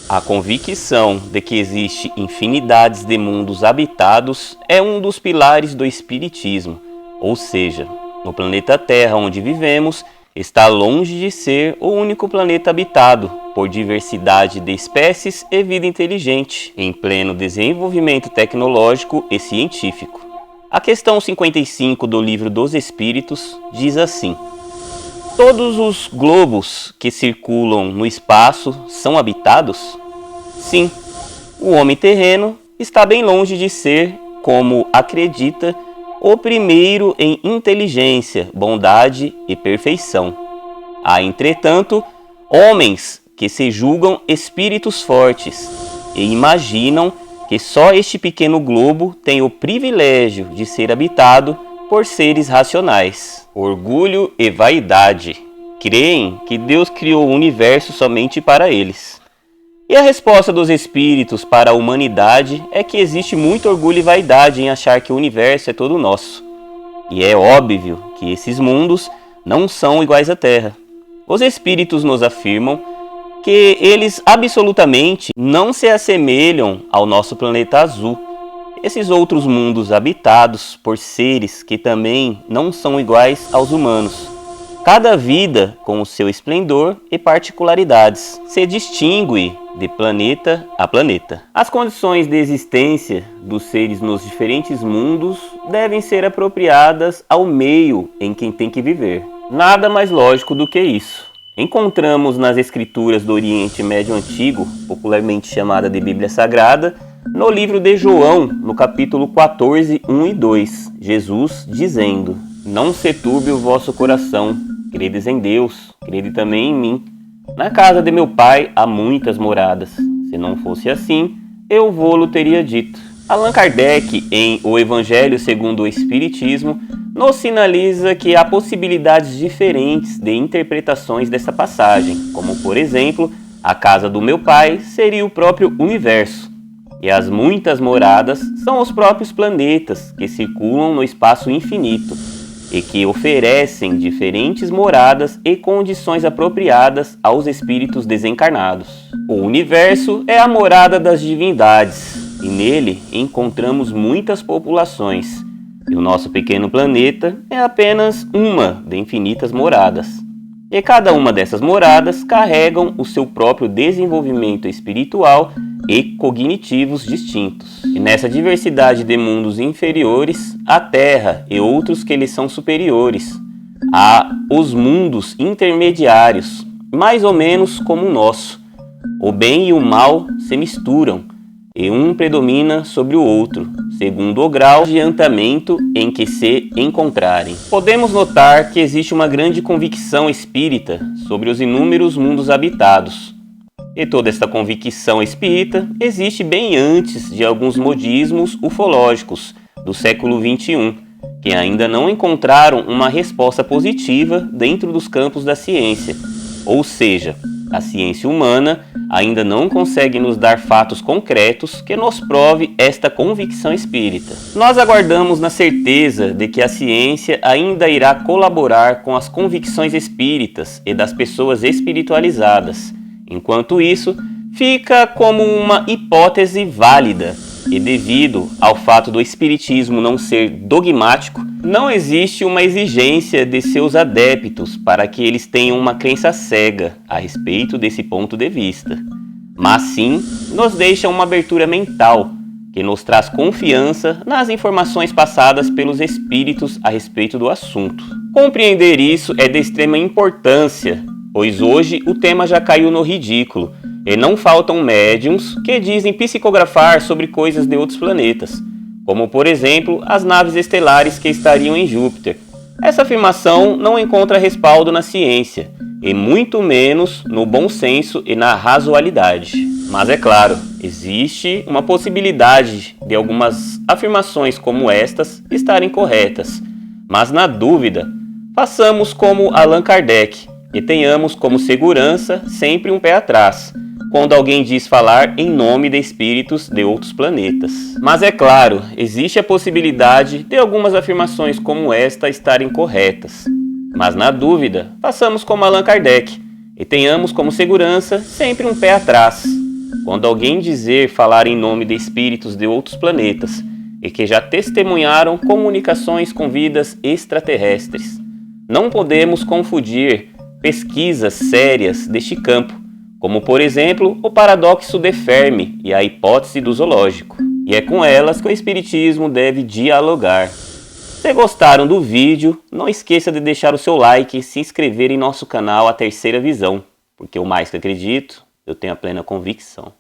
A convicção de que existe infinidades de mundos habitados é um dos pilares do espiritismo, ou seja, no planeta Terra onde vivemos, está longe de ser o único planeta habitado por diversidade de espécies e vida inteligente, em pleno desenvolvimento tecnológico e científico. A questão 55 do Livro dos Espíritos diz assim: todos os globos que circulam no espaço são habitados? Sim, o homem terreno está bem longe de ser, como acredita, o primeiro em inteligência, bondade e perfeição. Há, entretanto, homens que se julgam espíritos fortes e imaginam que só este pequeno globo tem o privilégio de ser habitado por seres racionais. Orgulho e vaidade. Creem que Deus criou o universo somente para eles. E a resposta dos espíritos para a humanidade é que existe muito orgulho e vaidade em achar que o universo é todo nosso. E é óbvio que esses mundos não são iguais à Terra. Os espíritos nos afirmam que eles absolutamente não se assemelham ao nosso planeta azul. Esses outros mundos habitados por seres que também não são iguais aos humanos. Cada vida, com o seu esplendor e particularidades, se distingue de planeta a planeta. As condições de existência dos seres nos diferentes mundos devem ser apropriadas ao meio em que tem que viver. Nada mais lógico do que isso. Encontramos nas escrituras do Oriente Médio Antigo, popularmente chamada de Bíblia Sagrada, no livro de João, no capítulo 14, 1 e 2, Jesus dizendo: não se turbe o vosso coração, credes em Deus, crede também em mim. Na casa de meu pai há muitas moradas. Se não fosse assim, eu vô-lo teria dito. Allan Kardec, em O Evangelho segundo o Espiritismo, nos sinaliza que há possibilidades diferentes de interpretações dessa passagem, como, por exemplo, a casa do meu pai seria o próprio universo, e as muitas moradas são os próprios planetas que circulam no espaço infinito, e que oferecem diferentes moradas e condições apropriadas aos espíritos desencarnados. O universo é a morada das divindades, e nele encontramos muitas populações, e o nosso pequeno planeta é apenas uma de infinitas moradas. E cada uma dessas moradas carregam o seu próprio desenvolvimento espiritual e cognitivos distintos. E nessa diversidade de mundos inferiores, a Terra e outros que lhes são superiores. Há os mundos intermediários, mais ou menos como o nosso. O bem e o mal se misturam, e um predomina sobre o outro, segundo o grau de adiantamento em que se encontrarem. Podemos notar que existe uma grande convicção espírita sobre os inúmeros mundos habitados. E toda esta convicção espírita existe bem antes de alguns modismos ufológicos do século XXI, que ainda não encontraram uma resposta positiva dentro dos campos da ciência. Ou seja, a ciência humana ainda não consegue nos dar fatos concretos que nos prove esta convicção espírita. Nós aguardamos na certeza de que a ciência ainda irá colaborar com as convicções espíritas e das pessoas espiritualizadas. Enquanto isso, fica como uma hipótese válida, e devido ao fato do espiritismo não ser dogmático, não existe uma exigência de seus adeptos para que eles tenham uma crença cega a respeito desse ponto de vista, mas sim nos deixa uma abertura mental que nos traz confiança nas informações passadas pelos espíritos a respeito do assunto. Compreender isso é de extrema importância, pois hoje o tema já caiu no ridículo, e não faltam médiums que dizem psicografar sobre coisas de outros planetas, como por exemplo as naves estelares que estariam em Júpiter. Essa afirmação não encontra respaldo na ciência, e muito menos no bom senso e na razoabilidade. Mas é claro, existe uma possibilidade de algumas afirmações como estas estarem corretas, mas na dúvida, façamos como Allan Kardec e tenhamos como segurança sempre um pé atrás, quando alguém diz falar em nome de espíritos de outros planetas. Mas é claro, existe a possibilidade de algumas afirmações como esta estarem corretas. Mas na dúvida, façamos como Allan Kardec e tenhamos como segurança sempre um pé atrás. quando alguém dizer falar em nome de espíritos de outros planetas e que já testemunharam comunicações com vidas extraterrestres. Não podemos confundir pesquisas sérias deste campo, como por exemplo o paradoxo de Fermi e a hipótese do zoológico, e é com elas que o espiritismo deve dialogar. Se gostaram do vídeo, não esqueça de deixar o seu like e se inscrever em nosso canal A Terceira Visão, porque o mais que acredito, eu tenho a plena convicção.